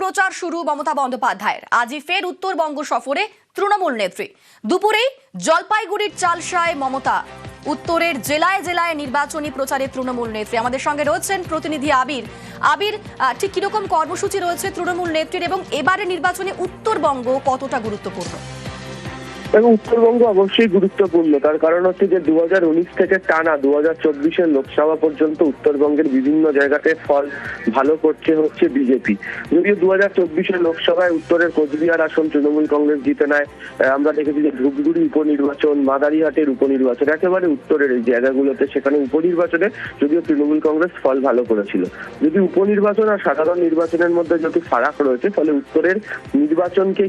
প্রচার শুরু মমতা বন্দ্যোপাধ্যায়ের। আজই ফের উত্তরবঙ্গ সফরে তৃণমূল নেত্রী। দুপুরে জলপাইগুড়ির চালসায় মমতা। উত্তরের জেলায় জেলায় নির্বাচনী প্রচারে তৃণমূল নেত্রী। আমাদের সঙ্গে রয়েছেন প্রতিনিধি আবির। আবির, ঠিক কিরকম কর্মসূচি রয়েছে তৃণমূল নেত্রীর এবং এবারে নির্বাচনে উত্তরবঙ্গ কতটা গুরুত্বপূর্ণ? এবং উত্তরবঙ্গ অবশ্যই গুরুত্বপূর্ণ। তার কারণ হচ্ছে যে 2019 থেকে টানা 2024-এর লোকসভা পর্যন্ত উত্তরবঙ্গের বিভিন্ন জায়গাতে ফল ভালো করছে হচ্ছে বিজেপি। যদিও 2024-এর লোকসভায় উত্তরের কোচবিহার আসন তৃণমূল কংগ্রেস জিতে নেয়। আমরা দেখেছি যে ধূপগুড়ি উপনির্বাচন, মাদারিহাটের উপনির্বাচন, একেবারে উত্তরের এই জায়গাগুলোতে সেখানে উপনির্বাচনে যদিও তৃণমূল কংগ্রেস ফল ভালো করেছিল। যদি উপনির্বাচন আর সাধারণ নির্বাচনের মধ্যে যদি ফারাক রয়েছে, ফলে উত্তরের নির্বাচনকে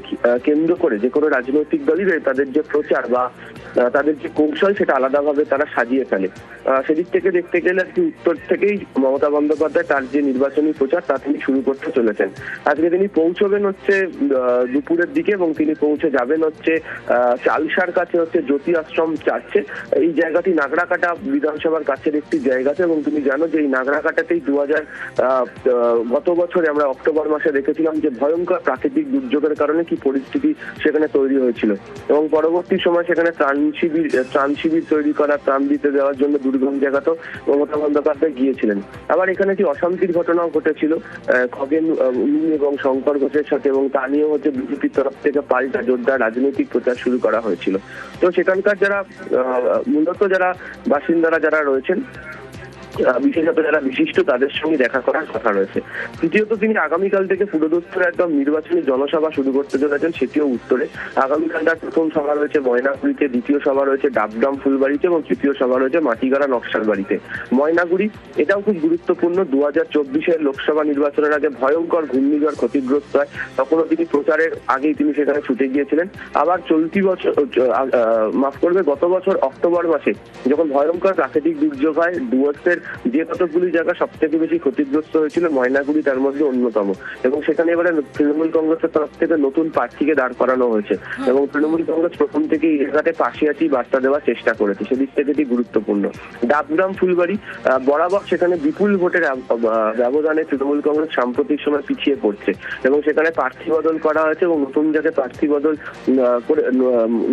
কেন্দ্র করে যে কোনো রাজনৈতিক দলই তাদের যে প্রচার বা তাদের যে কৌশল সেটা আলাদাভাবে তারা সাজিয়ে ফেলে। সেদিক থেকে দেখতে গেলে আর কি উত্তর থেকেই মমতা বন্দ্যোপাধ্যায় তার যে নির্বাচনী প্রচার তা তিনি শুরু করতে চলেছেন। আজকে তিনি পৌঁছবেন হচ্ছে দুপুরের দিকে এবং তিনি পৌঁছে যাবেন হচ্ছে চালসার কাছে হচ্ছে জ্যোতি আশ্রম চার্চে। এই জায়গাটি নাগরাকাটা বিধানসভার কাছের একটি জায়গাতে এবং তুমি জানো যে এই নাগরাকাটাতেই গত বছরে আমরা অক্টোবর মাসে দেখেছিলাম যে ভয়ঙ্কর প্রাকৃতিক দুর্যোগের কারণে কি পরিস্থিতি সেখানে তৈরি হয়েছিল এবং পরবর্তী সময় সেখানে ত্রাণ শিবির তৈরি করা, ত্রাণ দিতে দেওয়ার জন্য দুর্গম জায়গাতেও মমতা বন্দ্যোপাধ্যায় গিয়েছিলেন। আবার এখানে একটি অশান্তির ঘটনাও ঘটেছিল খগেন এবং শঙ্কর ঘোষের সাথে, এবং তা নিয়ে হচ্ছে বিজেপির তরফ থেকে পাল্টা জোরদার রাজনৈতিক প্রচার শুরু করা হয়েছিল। তো সেখানকার যারা মূলত যারা বাসিন্দারা যারা রয়েছেন, বিশেষত যারা বিশিষ্ট, তাদের সঙ্গে দেখা করার কথা রয়েছে। তৃতীয়ত তিনি আগামীকাল থেকে পুরোদস্তুর একদম নির্বাচনী জনসভা শুরু করতে চলেছেন, সেটিও উত্তরে। আগামীকাল তার প্রথম সভা রয়েছে ময়নাগুড়িতে, দ্বিতীয় সভা রয়েছে ডাবগ্রাম ফুলবাড়িতে এবং তৃতীয় সভা রয়েছে মাটিগাড়া নকশালবাড়িতে। ময়নাগুড়ি এটাও খুব গুরুত্বপূর্ণ। 2024-এর লোকসভা নির্বাচনের আগে ভয়ঙ্কর ঘূর্ণিঝড় ক্ষতিগ্রস্ত হয়, তখনও তিনি প্রচারের আগেই তিনি সেখানে ছুটে গিয়েছিলেন। আবার গত বছর অক্টোবর মাসে যখন ভয়ঙ্কর প্রাকৃতিক দুর্যোগ হয়, ডুয়ার্সের যে কতগুলি জায়গা সব থেকে বেশি ক্ষতিগ্রস্ত হয়েছিল, ময়নাগুড়ি তার মধ্যে অন্যতম। এবং সেখানে এবারে তৃণমূল কংগ্রেসের তরফ থেকে নতুন প্রার্থীকে দাঁড় করানো হয়েছে এবং তৃণমূল কংগ্রেস প্রথম থেকে এই জায়গাতে পাশাপাশি বার্তা দেওয়ার চেষ্টা করেছে, সেদিক থেকে এটি গুরুত্বপূর্ণ। ডাবগ্রাম ফুলবাড়ি বরাবর সেখানে বিপুল ভোটের ব্যবধানে তৃণমূল কংগ্রেস সাম্প্রতিক সময় পিছিয়ে পড়ছে এবং সেখানে প্রার্থী বদল করা হয়েছে এবং নতুন যাকে প্রার্থী বদল করে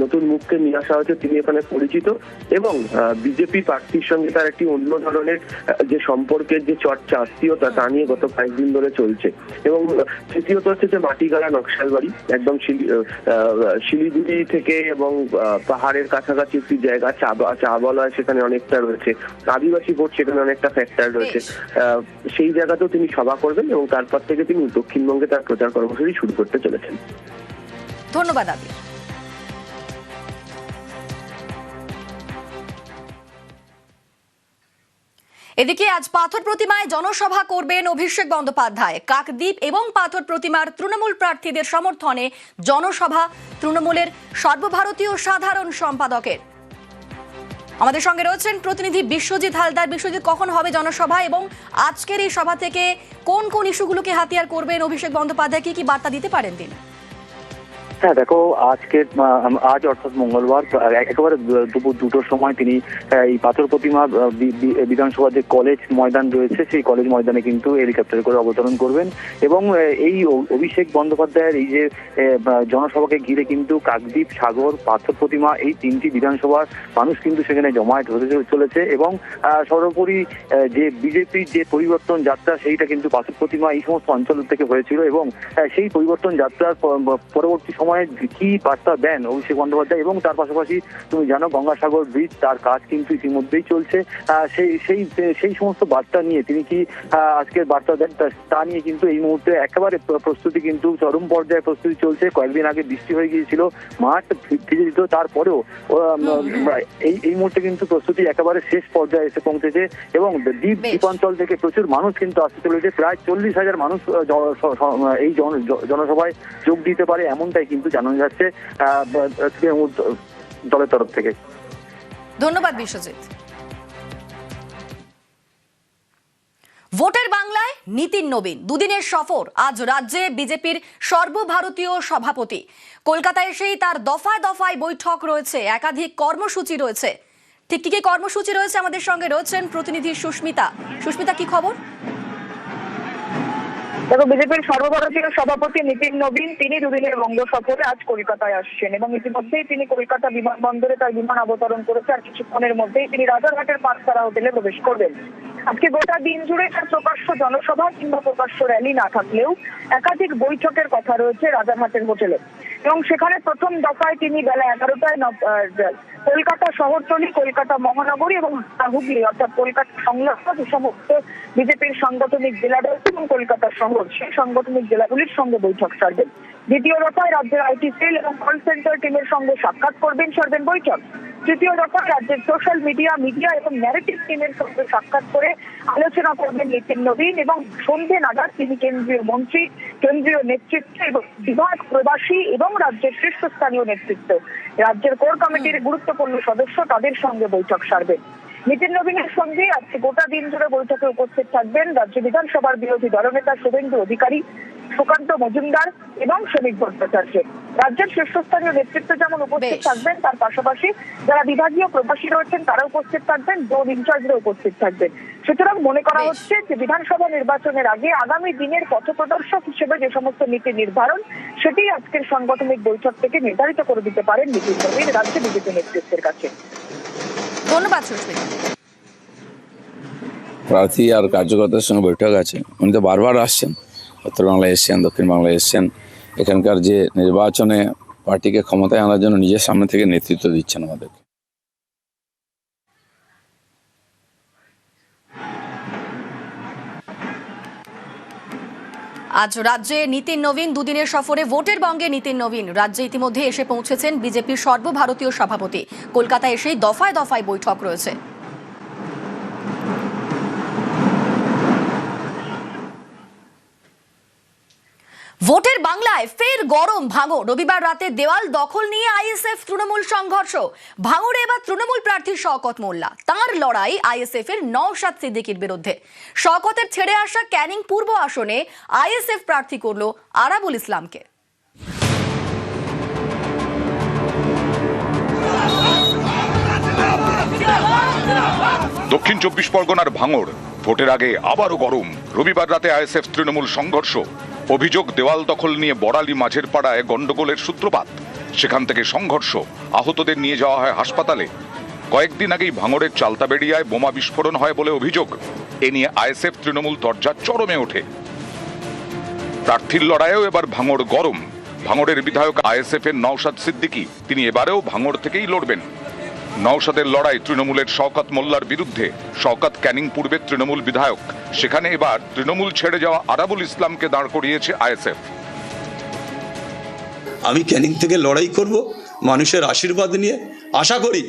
নতুন মুখকে নিয়ে আসা হয়েছে, তিনি এখানে পরিচিত এবং বিজেপি প্রার্থীর সঙ্গে তার একটি অন্য ধরনের যে সম্পর্কের যে চর্চা, আত্মীয়তা, তা নিয়ে গত কয়েকদিন ধরে চলছে। এবং তৃতীয়ত হচ্ছে যে মাটিগাড়া নকশালবাড়ি, একদম শিলিগুড়ি থেকে এবং পাহাড়ের কাছাকাছি একটি জায়গা, চা বলয় সেখানে অনেকটা রয়েছে, আদিবাসী ভোট সেখানে অনেকটা ফ্যাক্টর রয়েছে। সেই জায়গাতেও তিনি সভা করবেন এবং তারপর থেকে তিনি দক্ষিণবঙ্গে তার প্রচার কর্মসূচি শুরু করতে চলেছেন। ধন্যবাদ আবির। এদিকে আজ পাথর প্রতিমায় জনসভা করবেন অভিষেক বন্দ্যোপাধ্যায়। কাকদ্বীপ এবং পাথর প্রতিমার তৃণমূল প্রার্থীদের সমর্থনে জনসভা তৃণমূলের সর্বভারতীয় সাধারণ সম্পাদকের। আমাদের সঙ্গে রয়েছেন প্রতিনিধি বিশ্বজিৎ হালদার। বিশ্বজিৎ, কখন হবে জনসভা এবং আজকের এই সভা থেকে কোন কোন ইস্যুগুলোকে হাতিয়ার করবেন অভিষেক বন্দ্যোপাধ্যায়, কি বার্তা দিতে পারেন তিনি? হ্যাঁ, দেখো, আজ অর্থাৎ মঙ্গলবার একেবারে দুপুর 2টোর সময় তিনি এই পাথর প্রতিমা বিধানসভা যে কলেজ ময়দান রয়েছে সেই কলেজ ময়দানে কিন্তু হেলিকপ্টারে করে অবতরণ করবেন এবং এই অভিষেক বন্দ্যোপাধ্যায়ের এই যে জনসভাকে ঘিরে কিন্তু কাকদ্বীপ, সাগর, পাথর প্রতিমা এই 3টি বিধানসভার মানুষ কিন্তু সেখানে জমায়েত হতে চলেছে এবং সর্বোপরি যে বিজেপির যে পরিবর্তন যাত্রা সেইটা কিন্তু পাথর প্রতিমা এই সমস্ত অঞ্চল থেকে হয়েছিল এবং সেই পরিবর্তন যাত্রার পরবর্তী সময়ে কি বার্তা দেন অভিষেক বন্দ্যোপাধ্যায়। এবং তার পাশাপাশি তুমি জানো গঙ্গাসাগর ব্রিজ, তার কাজ কিন্তু ইতিমধ্যেই চলছে। সেই সমস্ত বার্তা নিয়ে তিনি কি আজকের বার্তা দেন তা নিয়ে কিন্তু এই মুহূর্তে একেবারে প্রস্তুতি কিন্তু চরম পর্যায়ে প্রস্তুতি চলছে। কয়েকদিন আগে বৃষ্টি হয়ে গিয়েছিল, মাঠ ভিজে দিত, তারপরেও এই মুহূর্তে কিন্তু প্রস্তুতি একেবারে শেষ পর্যায়ে এসে পৌঁছেছে এবং দ্বীপাঞ্চল থেকে প্রচুর মানুষ কিন্তু আসতে চলেছে। প্রায় 40,000 মানুষ এই জনসভায় যোগ দিতে পারে এমনটাই কিন্তু জানানো যাচ্ছে দলের তরফ থেকে। ধন্যবাদ বিশ্বজিৎ। ভোটের বাংলায় নীতিন নবীন দুদিনের সফর। আজ রাজ্যে বিজেপির সর্বভারতীয় সভাপতি। কলকাতায় এসেই তার দফায় দফায় বৈঠক রয়েছে, একাধিক কর্মসূচি রয়েছে। ঠিক কি কর্মসূচি রয়েছে আমাদের সঙ্গে রয়েছেন প্রতিনিধি সুস্মিতা। সুস্মিতা, কি খবর? দেখো, বিজেপির সর্বভারতীয় সভাপতি নীতিন নবীন তিনি দুদিনের বঙ্গ সফরে আজ কলকাতায় আসছেন এবং ইতিমধ্যেই তিনি কলকাতা বিমানবন্দরে তার বিমান অবতরণ করেছে। আর কিছুক্ষণের মধ্যেই তিনি রাজারহাটের পাঁচতারা হোটেলে প্রবেশ করবেন। আজকে গোটা দিন জুড়ে তার প্রকাশ্য জনসভা কিংবা প্রকাশ্য র্যালি না থাকলেও একাধিক বৈঠকের কথা রয়েছে রাজারহাটের হোটেলে এবং সেখানে প্রথম দফায় তিনি বেলা 11টায় কলকাতা শহরতলি, কলকাতা মহানগরী এবং হুগলি অর্থাৎ কলকাতা সংলগ্ন যে সমস্ত বিজেপির সাংগঠনিক জেলা রয়েছে এবং কলকাতা শহর সেই সাংগঠনিক জেলাগুলির সঙ্গে বৈঠক সারবেন। দ্বিতীয় দফায় রাজ্যের আইটি সেল এবং কল সেন্টার টিমের সঙ্গে সাক্ষাৎ সারবেন বৈঠক। তৃতীয় দফায় রাজ্যের সোশ্যাল মিডিয়া এবং ন্যারেটিভ টিমের সঙ্গে সাক্ষাৎ করে আলোচনা করবেন নীতিন নবীন এবং সন্ধ্যে নাগাদ তিনি কেন্দ্রীয় মন্ত্রী, কেন্দ্রীয় নেতৃত্ব এবং বিভাগ প্রবাসী এবং রাজ্যের শীর্ষস্থানীয় নেতৃত্ব, রাজ্যের কোর কমিটির গুরুত্বপূর্ণ সদস্য তাদের সঙ্গে বৈঠক সারবেন। নীতিন নবীনের সঙ্গে আজকে গোটা দিন ধরে বৈঠকে উপস্থিত থাকবেন রাজ্য বিধানসভার বিরোধী দলনেতা শুভেন্দু অধিকারী, সুকান্ত মজুমদার এবং শ্রমিক ভট্টাচার্য। রাজ্যের শীর্ষস্থানীয় নেতৃত্ব যেমন উপস্থিত থাকবেন, তার পাশাপাশি যারা বিভাগীয় প্রবাসী রয়েছেন তারা উপস্থিত থাকবেন, জোন ইনচার্জরা উপস্থিত থাকবেন। সুতরাং মনে করা হচ্ছে যে বিধানসভা নির্বাচনের আগে আগামী দিনের পথপ্রদর্শক হিসেবে যে সমস্ত নীতি নির্ধারণ সেটি আজকের সাংগঠনিক বৈঠক থেকে নির্ধারিত করে দিতে পারেন নীতিন নবীন রাজ্য বিজেপি নেতৃত্বের কাছে। ধন্যবাদ সুস্মিতা। প্রার্থী আর কার্যকর্তার সঙ্গে বৈঠক আছে। উনি তো বারবার আসছেন, উত্তর বাংলায় এসছেন, দক্ষিণ বাংলায় এসছেন। এখানকার যে নির্বাচনে পার্টিকে ক্ষমতায় আনার জন্য নিজের সামনে থেকে নেতৃত্ব দিচ্ছেন আমাদেরকে। আজ রাজ্যে নীতিন নবীন দুদিনের সফরে ভোটের বঙ্গে নীতিন নবীন রাজ্যে ইতিমধ্যে এসে পৌঁছেছেন বিজেপির সর্বভারতীয় সভাপতি। কলকাতায় এসেই দফায় দফায় বৈঠক রয়েছে। ভোটের বাংলায় ফের গরম ভাঙড়। রবিবার রাতে দেওয়াল দখল নিয়ে আইএসএফ তৃণমূল সংঘর্ষ। ভাঙড়ে এবার তৃণমূল প্রার্থী শওকত মোল্লা, তাঁর লড়াই আইএসএফ এর নওশাদ সিদ্দিকীর বিরুদ্ধে। শওকতের ছেড়ে আসা ক্যানিং পূর্ব আসনে আইএসএফ প্রার্থী করল আরাবুল ইসলামকে। দক্ষিণ 24 পরগনার ভাঙড় ভোটের আগে আবারও গরম। রবিবার রাতে আইএসএফ তৃণমূল সংঘর্ষ। অভিযোগ দেওয়াল দখল নিয়ে বড়ালি মাঝের পাড়ায় গন্ডগোলের সূত্রপাত, সেখান থেকে সংঘর্ষ, আহতদের নিয়ে যাওয়া হয় হাসপাতালে। কয়েকদিন আগেই ভাঙড়ের চালতাবেড়িয়ায় বোমা বিস্ফোরণ হয় বলে অভিযোগ। এ নিয়ে আইএসএফ তৃণমূল তরজা চরমে ওঠে। প্রার্থীর লড়াইয়েও এবার ভাঙড় গরম। ভাঙড়ের বিধায়ক আইএসএফ এর নওশাদ সিদ্দিকী, তিনি এবারেও ভাঙড় থেকেই লড়বেন। নওশাদের লড়াই তৃণমূলের শওকত মোল্লার বিরুদ্ধে। শওকত ক্যানিং পূর্বের তৃণমূল বিধায়ক, সেখানে এবার তৃণমূল ছেড়ে যাওয়া আরাবুল ইসলামকে দাঁড় করিয়েছে আইএসএফ। আমি ক্যানিং থেকে লড়াই করব মানুষের আশীর্বাদ নিয়ে। আশা করি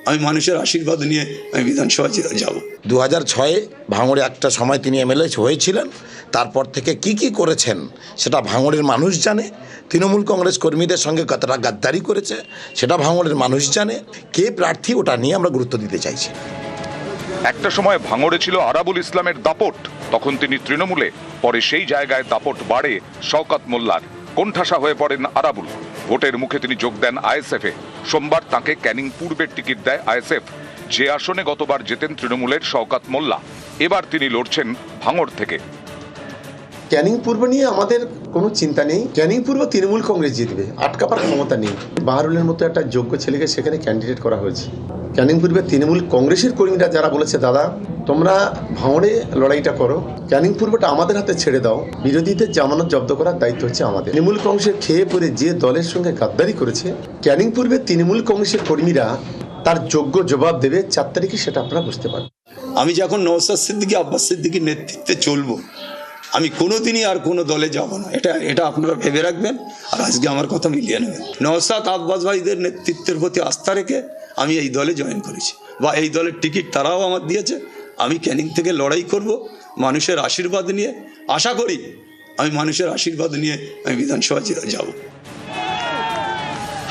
আমি মানুষের আশীর্বাদ নিয়ে আমি বিধানসভায় যাব। 2006-এ ভাঙড়ে একটা সময় তিনি এমএলএ হয়েছিলেন। তারপর থেকে কি করেছেন সেটা ভাঙড়ের মানুষ জানে। তৃণমূল কংগ্রেস কর্মীদের সঙ্গে কতটা গাদ্দারি করেছে সেটা ভাঙড়ের মানুষ জানে। কে প্রার্থী ওটা নিয়ে আমরা গুরুত্ব দিতে চাইছি। একটা সময় ভাঙড়ে ছিল আরাবুল ইসলামের দাপট, তখন তিনি তৃণমূলে। পরে সেই জায়গায় দাপট বাড়ে শওকত মোল্লার। কোণঠাসা হয়ে পড়েন আরাবুল। ভোটের মুখে তিনি যোগ দেন আইএসএফে। সোমবার তাকে ক্যানিং পূর্বের টিকিট দেয় আইএসএফ, যে আসনে গতবার জেতেন তৃণমূলের শওকত মোল্লা। এবার তিনি লড়ছেন ভাঙড় থেকে। ক্যানিং পূর্ব নিয়ে আমাদের কোনো চিন্তা নেই। ক্যানিং পূর্ব তৃণমূল কংগ্রেস জিতবে, আটকাবার ক্ষমতা নেই। বাহারুলের মতো একটা যোগ্য ছেলেকে সেখানে ক্যান্ডিডেট করা হয়েছে। ক্যানিং পূর্বে তৃণমূল কংগ্রেসের কর্মীরা যারা বলেছে দাদা তোমরা ভাঙড়ে লড়াইটা করো, ক্যানিং পূর্বটা আমাদের হাতে ছেড়ে দাও, বিরোধীদের জামানত জব্দ করার দায়িত্ব হচ্ছে আমাদের। তৃণমূল কংগ্রেসের খেয়ে পড়ে যে দলের সঙ্গে গাদ্দারি করেছে, ক্যানিং পূর্বে তৃণমূল কংগ্রেসের কর্মীরা তার যোগ্য জবাব দেবে 4 তারিখে, সেটা আপনারা বুঝতে পারেন। আমি যখন নওশাদ সিদ্দিকী, আব্বাস সিদ্দিকীর নেতৃত্বে চলবো, আমি কোনোদিনই আর কোনো দলে যাব না। এটা আপনারা ভেবে রাখবেন আর আজকে আমার কথা মিলিয়ে নেবেন। নওশাদ আব্বাস ভাইদের নেতৃত্বের প্রতি আস্থা রেখে আমি এই দলে জয়েন করেছি, বা এই দলের টিকিট তারাও আমার দিয়েছে। আমি ক্যানিং থেকে লড়াই করব মানুষের আশীর্বাদ নিয়ে। আশা করি আমি মানুষের আশীর্বাদ নিয়ে আমি বিধানসভায় যাব।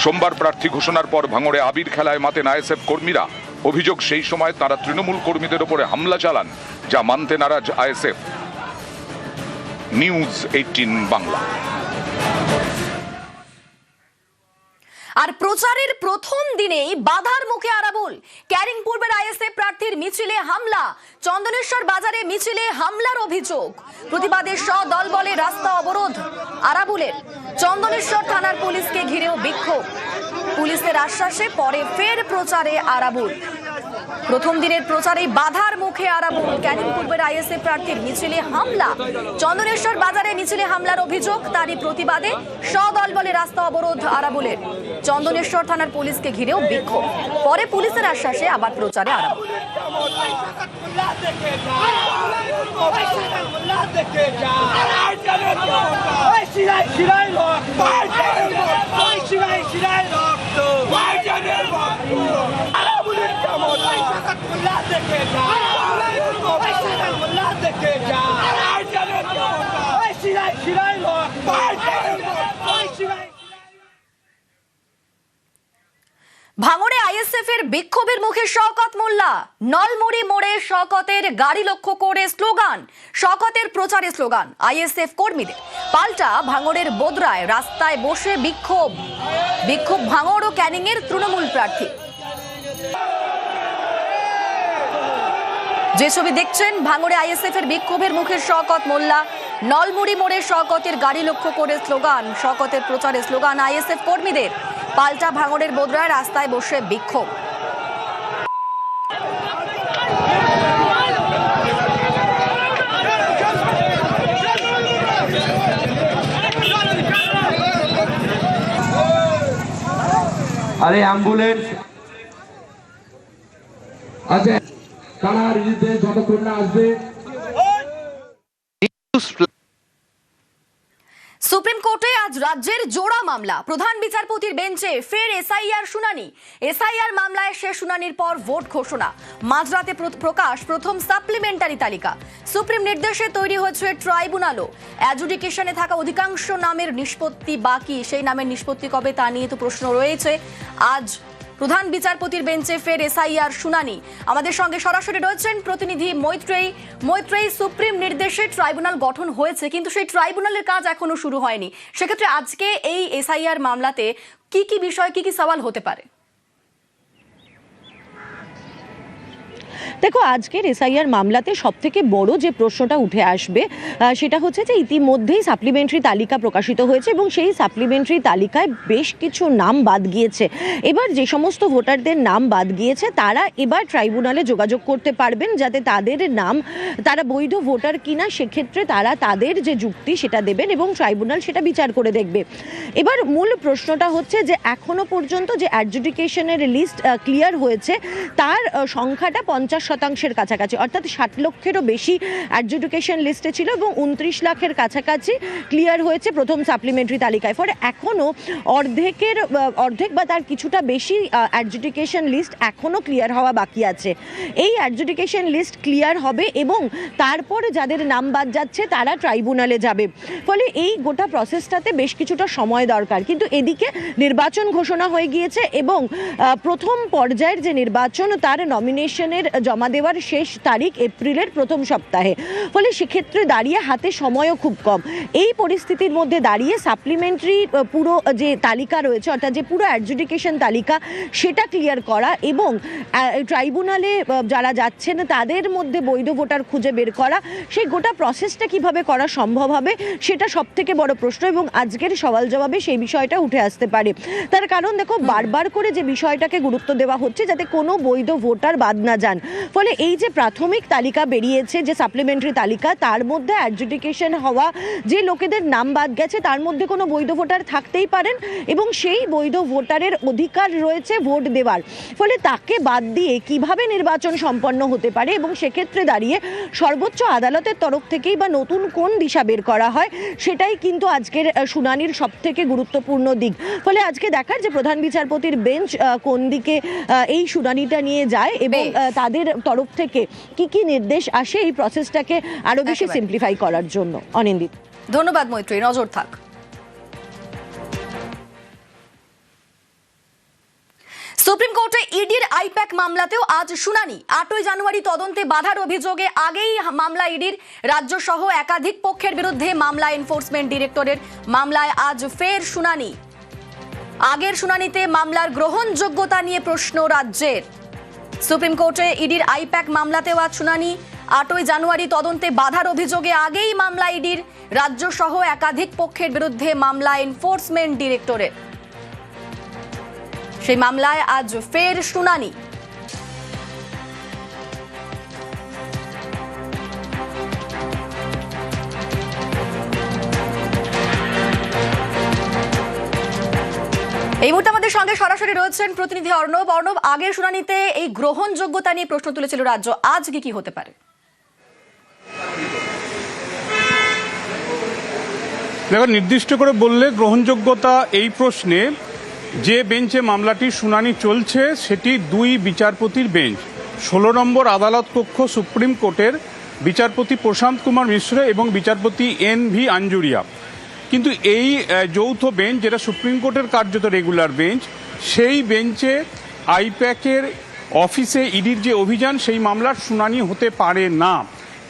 সোমবার প্রার্থী ঘোষণার পর ভাঙড়ে আবির খেলায় মাতেন আইএসএফ কর্মীরা। অভিযোগ সেই সময় তারা তৃণমূল কর্মীদের উপরে হামলা চালান, যা মানতে নারাজ আইএসএফ। নিউজ 18 বাংলা। আর প্রচারের প্রথম দিনেই বাধার মুখে আরাবুল। ক্যানিং পূর্বের আইএসএফ প্রার্থীর মিছিলে হামলা, চন্দনেশ্বর বাজারে মিছিলে হামলার অভিযোগ। প্রতিবাদে দল বলে রাস্তা অবরোধ আরাবুলের। চন্দনেশ্বর থানার পুলিশকে ঘিরেও বিক্ষোভ। পুলিশের আশ্বাসে পরে ফের প্রচারে আরাবুল। প্রথম দিনের প্রচারে বাধার মুখে আরাবুল। ক্যানিং পূর্বের আইএসএফ প্রার্থীর মিছিলে হামলা, চন্দনেশ্বর বাজারে মিছিলে হামলার অভিযোগ। তারই প্রতিবাদে দল বলে রাস্তা অবরোধ আরাবুলের। চন্দনেশ্বর থানার পুলিশকে ঘিরেও বিক্ষোভ। পরে পুলিশের আশ্বাসে আবার প্রচারে আরাবুল। ভাঙড়ে আইএসএফ এর বিক্ষোভের মুখে শওকত মোল্লা। নলমুড়ি মোড়ে শওকতের গাড়ি লক্ষ্য করে স্লোগান। শওকতের প্রচারে স্লোগান আইএসএফ কর্মীদের। পাল্টা ভাঙড়ের বোদরায় রাস্তায় বসে বিক্ষোভ। ভাঙড় ও ক্যানিং এর তৃণমূল প্রার্থী। যে ছবি দেখছেন, ভাঙড়ে আইএসএফ এর বিক্ষোভের মুখে শওকত মোল্লা। নলমুড়ি মোড়ে শওকতের গাড়ি লক্ষ্য করে স্লোগান। শওকতের প্রচারে স্লোগান আইএসএফ কর্মীদের। পাল্টা ভাঙড়ের বোদরায় রাস্তায় বসে বিক্ষোভ। আরে অ্যাম্বুলেন্স আছে, কারা রিলিজে যতক্ষণ না আসবে। সুপ্রিম কোর্টে আজ রাজ্যের জোড়া মামলা। প্রধান বিচারপতির বেঞ্চে ফের এসআইআর শুনানি। এসআইআর মামলায় শেষ শুনানির পর ভোট ঘোষণা। মাঝরাতে প্রকাশ প্রথম সাপ্লিমেন্টারি তালিকা। সুপ্রিম নির্দেশে তৈরি হয়েছে ট্রাইব্যুনালও। অ্যাডজুডিকেশনে থাকা অধিকাংশ নামের নিষ্পত্তি বাকি। সেই নামের নিষ্পত্তি কবে তা নিয়ে তো প্রশ্ন রয়েছে। আজ প্রধান বিচারপতির বেঞ্চে ফের এসআইআর শুনানি। আমাদের সঙ্গে সরাসরি রয়েছেন প্রতিনিধি মৈত্রেয়ী। সুপ্রিম নির্দেশে ট্রাইব্যুনাল গঠন হয়েছে, কিন্তু সেই ট্রাইব্যুনালের কাজ এখনো শুরু হয়নি। সেক্ষেত্রে আজকে এই এসআইআর মামলাতে কি কি বিষয়, কি কি সওয়াল হতে পারে? দেখো, আজকের এসআইআর মামলাতে সবথেকে বড় যে প্রশ্নটা উঠে আসবে সেটা হচ্ছে যে ইতিমধ্যেই সাপ্লিমেন্টারি তালিকা প্রকাশিত হয়েছে এবং সেই সাপ্লিমেন্টারি তালিকায় বেশ কিছু নাম বাদ গিয়েছে। এবার যে সমস্ত ভোটারদের নাম বাদ গিয়েছে তারা এবার ট্রাইব্যুনালে যোগাযোগ করতে পারবেন, যাতে তাদের নাম, তারা বৈধ ভোটার কিনা সেক্ষেত্রে তারা তাদের যে যুক্তি সেটা দেবেন এবং ট্রাইব্যুনাল সেটা বিচার করে দেখবে। এবার মূল প্রশ্নটা হচ্ছে যে এখনো পর্যন্ত যে অ্যাডজুডিকেশনের লিস্ট ক্লিয়ার হয়েছে তার সংখ্যাটা 50% কাছাকাছি, অর্থাৎ 60 লক্ষেরও বেশি অ্যাডজুডিকেশন লিস্টে ছিল এবং 29 লাখের কাছাকাছি ক্লিয়ার হয়েছে প্রথম সাপ্লিমেন্টারি তালিকায়। ফলে এখনও অর্ধেক বা তার কিছুটা বেশি অ্যাডজুডিকেশন লিস্ট এখনও ক্লিয়ার হওয়া বাকি আছে। এই অ্যাডজুডিকেশন লিস্ট ক্লিয়ার হবে এবং তারপরে যাদের নাম বাদ যাচ্ছে তারা ট্রাইব্যুনালে যাবে। ফলে এই গোটা প্রসেসটাতে বেশ কিছুটা সময় দরকার। কিন্তু এদিকে নির্বাচন ঘোষণা হয়ে গিয়েছে এবং প্রথম পর্যায়ের যে নির্বাচন তার নমিনেশনের জমা দেওয়ার শেষ তারিখ এপ্রিলের প্রথম সপ্তাহে। ফলে সেক্ষেত্রে দাঁড়িয়ে হাতে সময়ও খুব কম। এই পরিস্থিতির মধ্যে দাঁড়িয়ে সাপ্লিমেন্টারি পুরো যে তালিকা রয়েছে, অর্থাৎ যে পুরো অ্যাডজুডিকেশন তালিকা সেটা ক্লিয়ার করা এবং ট্রাইব্যুনালে যারা যাচ্ছেন তাদের মধ্যে বৈধ ভোটার খুঁজে বের করা, সেই গোটা প্রসেসটা কিভাবে করা সম্ভব হবে সেটা সবথেকে বড় প্রশ্ন এবং আজকের সওয়াল জবাবে সেই বিষয়টা উঠে আসতে পারে। তার কারণ দেখো, বারবার করে যে বিষয়টাকে গুরুত্ব দেওয়া হচ্ছে যাতে কোনো বৈধ ভোটার বাদ না যান। ফলে এই যে প্রাথমিক তালিকা বেরিয়েছে, যে সাপ্লিমেন্টারি তালিকা, তার মধ্যে অ্যাডজুডিকেশন হওয়া যে লোকেদের নাম বাদ গেছে তার মধ্যে কোনো বৈধ ভোটার থাকতেই পারেন এবং সেই বৈধ ভোটারের অধিকার রয়েছে ভোট দেওয়ার। ফলে তাকে বাদ দিয়ে কিভাবে নির্বাচন সম্পন্ন হতে পারে এবং সেক্ষেত্রে দাঁড়িয়ে সর্বোচ্চ আদালতের তরফ থেকেই বা নতুন কোন দিশা বের করা হয়, সেটাই কিন্তু আজকের শুনানির সবথেকে গুরুত্বপূর্ণ দিক। ফলে আজকে দেখার যে প্রধান বিচারপতির বেঞ্চ কোন দিকে এই শুনানিটা নিয়ে যায় এবং তাদের তরফ থেকে কি কি নির্দেশ আসে এই প্রসেসটাকে আরো বেশি সিম্পলিফাই করার জন্য। অনিন্দিত, ধন্যবাদ মৈত্রেয়ী, নজর থাক। সুপ্রিম কোর্টে ইডির আইপ্যাক মামলাতেও আজ শুনানি। 8ই জানুয়ারি তদন্তে বাধার অভিযোগে আগেই মামলা ইডির। রাজ্য সহ একাধিক পক্ষের বিরুদ্ধে মামলা এনফোর্সমেন্ট ডিরেক্টরের মামলায় আজ ফের শুনানি। আগের শুনানিতে মামলার গ্রহণযোগ্যতা নিয়ে প্রশ্ন রাজ্যের। সুপ্রিম কোর্টে ইডির আইপ্যাক মামলাতেও আজ শুনানি। 8ই জানুয়ারি তদন্তে বাধার অভিযোগে আগেই মামলা ইডির। রাজ্য সহ একাধিক পক্ষের বিরুদ্ধে মামলা এনফোর্সমেন্ট ডিরেক্টরেট। সেই মামলায় আজ ফের শুনানি। এই মুহূর্তে আমাদের সঙ্গে সরাসরি রয়েছেন প্রতিনিধি অর্ণব। অর্ণব, আগের শুনানিতে এই গ্রহণযোগ্যতা নিয়ে প্রশ্ন তুলেছিল রাজ্য, আজ কি হতে পারে? দেখো, নির্দিষ্ট করে বললে গ্রহণযোগ্যতা এই প্রশ্নে যে বেঞ্চে মামলাটির শুনানি চলছে সেটি 2 বিচারপতির বেঞ্চ। 16 নম্বর আদালত কক্ষ সুপ্রিম কোর্টের বিচারপতি প্রশান্ত কুমার মিশ্র এবং বিচারপতি NV আঞ্জুরিয়া। কিন্তু এই যৌথ বেঞ্চ, যেটা সুপ্রিম কোর্টের কার্যত রেগুলার বেঞ্চ, সেই বেঞ্চে আইপ্যাকের অফিসে ইডির যে অভিযান সেই মামলার শুনানি হতে পারে না।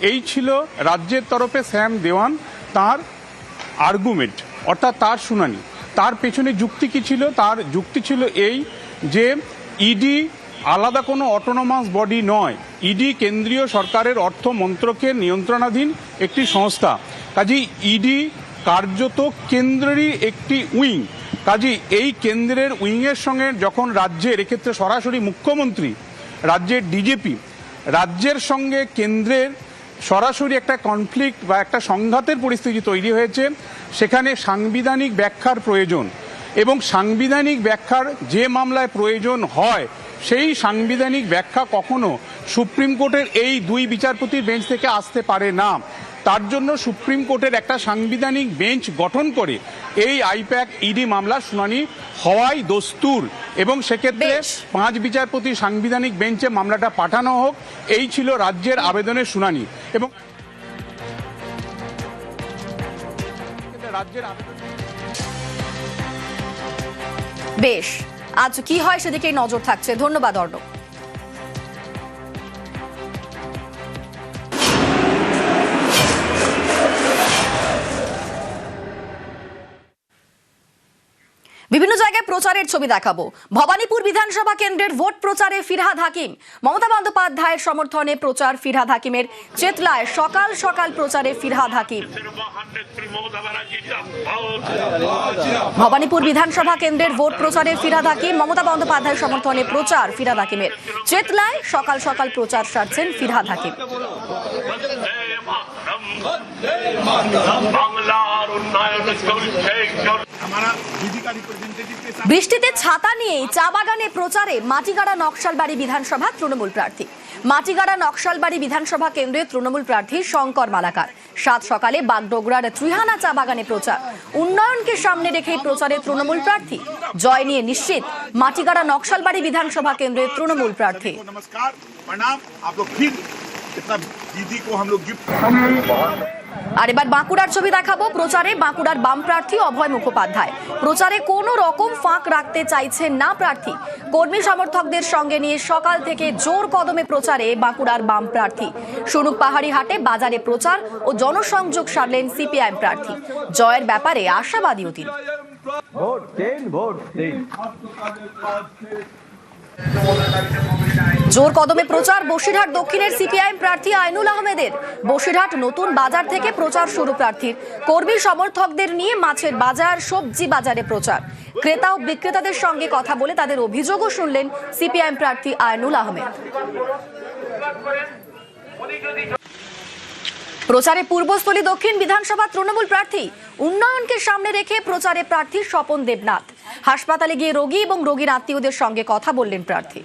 এই ছিল রাজ্যের তরফে শ্যাম দেওয়ান তার আর্গুমেন্ট, অর্থাৎ তার শুনানি। তার পেছনে যুক্তি কী ছিল? তার যুক্তি ছিল এই যে ইডি আলাদা কোনো অটোনমাস বডি নয়, ইডি কেন্দ্রীয় সরকারের অর্থ মন্ত্রকের নিয়ন্ত্রণাধীন একটি সংস্থা। কাজেই ইডি কার্যত কেন্দ্রেরই একটি উইং। কাজেই এই কেন্দ্রের উইংয়ের সঙ্গে যখন রাজ্যের, এক্ষেত্রে সরাসরি মুখ্যমন্ত্রী, রাজ্যের ডিজিপি, রাজ্যের সঙ্গে কেন্দ্রের সরাসরি একটা কনফ্লিক্ট বা একটা সংঘাতের পরিস্থিতি তৈরি হয়েছে, সেখানে সাংবিধানিক ব্যাখ্যার প্রয়োজন। এবং সাংবিধানিক ব্যাখ্যার যে মামলায় প্রয়োজন হয় সেই সাংবিধানিক ব্যাখ্যা কখনো সুপ্রিম কোর্টের এই 2 বিচারপতির বেঞ্চ থেকে আসতে পারে না। তার জন্য সুপ্রিম কোর্টের একটা সাংবিধানিক বেঞ্চ গঠন করে এই আইপ্যাক ইডি মামলার শুনানি হওয়াই দস্তুর, এবং সেক্ষেত্রে 5 বিচারপতি সাংবিধানিক বেঞ্চে মামলাটা পাঠানো হোক, এই ছিল রাজ্যের আবেদনের শুনানি। এবং রাজ্যের বেশ, আজ কি হয় সেদিকেই নজর থাকছে। ধন্যবাদ অর্ণব। বিভিন্ন জায়গায় প্রচারের ছবি দেখাবো। ভবানীপুর বিধানসভা কেন্দ্রের ভোট প্রচারে ফিরহাদ হাকিম। মমতা বন্দ্যোপাধ্যায়ের সমর্থনে প্রচার ফিরহাদ হাকিমের। চেতলায় সকাল সকাল প্রচারে ফিরহাদ হাকিম। ভবানীপুর বিধানসভা কেন্দ্রের ভোট প্রচারে ফিরহাদ হাকিম। মমতা বন্দ্যোপাধ্যায়ের সমর্থনে প্রচার ফিরহাদ হাকিমের। চেতলায় সকাল সকাল প্রচার সারছেন ফিরহাদ হাকিম। বৃষ্টিতে ছাতা নিয়েই চা বাগানে প্রচারে মাটিগাড়া নকশালবাড়ি বিধানসভা তৃণমূল প্রার্থী। মাটিগাড়া নকশালবাড়ি বিধানসভা কেন্দ্রে তৃণমূল প্রার্থী শঙ্কর মালাকার। 7 সকালে বাগডোগরার ত্রিহানা চা বাগানে প্রচার। উন্নয়নকে সামনে রেখেই প্রচারে তৃণমূল প্রার্থী। জয় নিয়ে নিশ্চিত মাটিগাড়া নকশালবাড়ি বিধানসভা কেন্দ্রে তৃণমূল প্রার্থী। আর এবার বাঁকুড়ার ছবি দেখাবো। প্রচারে বাঁকুড়ার বাম প্রার্থী অভয় মুখোপাধ্যায়। প্রচারে কোনো রকম ফাঁক রাখতে চাইছেন না প্রার্থী। কর্মী সমর্থকদের সঙ্গে নিয়ে সকাল থেকে জোর কদমে প্রচারে বাঁকুড়ার বাম প্রার্থী। সনুক পাহাড়ি হাটে বাজারে প্রচার ও জনসংযোগ সারলেন সিপিআইএম প্রার্থী। জয়ের ব্যাপারে আশাবাদীও তিনি। জোর কদমে প্রচার বসিরহাট দক্ষিণের সিপিআইএম প্রার্থী আইনুল আহমেদের। বসিরহাট নতুন বাজার থেকে প্রচার শুরু প্রার্থীর। কর্মী সমর্থকদের নিয়ে মাছের বাজার, সবজি বাজারে প্রচার। ক্রেতা ও বিক্রেতাদের সঙ্গে কথা বলে তাদের অভিযোগও শুনলেন সিপিআইএম প্রার্থী আইনুল আহমেদ। প্রচারে পূর্বস্থলী দক্ষিণ বিধানসভা তৃণমূল প্রার্থী। উন্নয়নকে সামনে রেখে প্রচারে প্রার্থী স্বপন দেবনাথ। হাসপাতালে গিয়ে রোগী এবং রোগীর আত্মীয়দের সঙ্গে কথা বললেন প্রার্থী।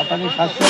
আপনাদের স্বাস্থ্য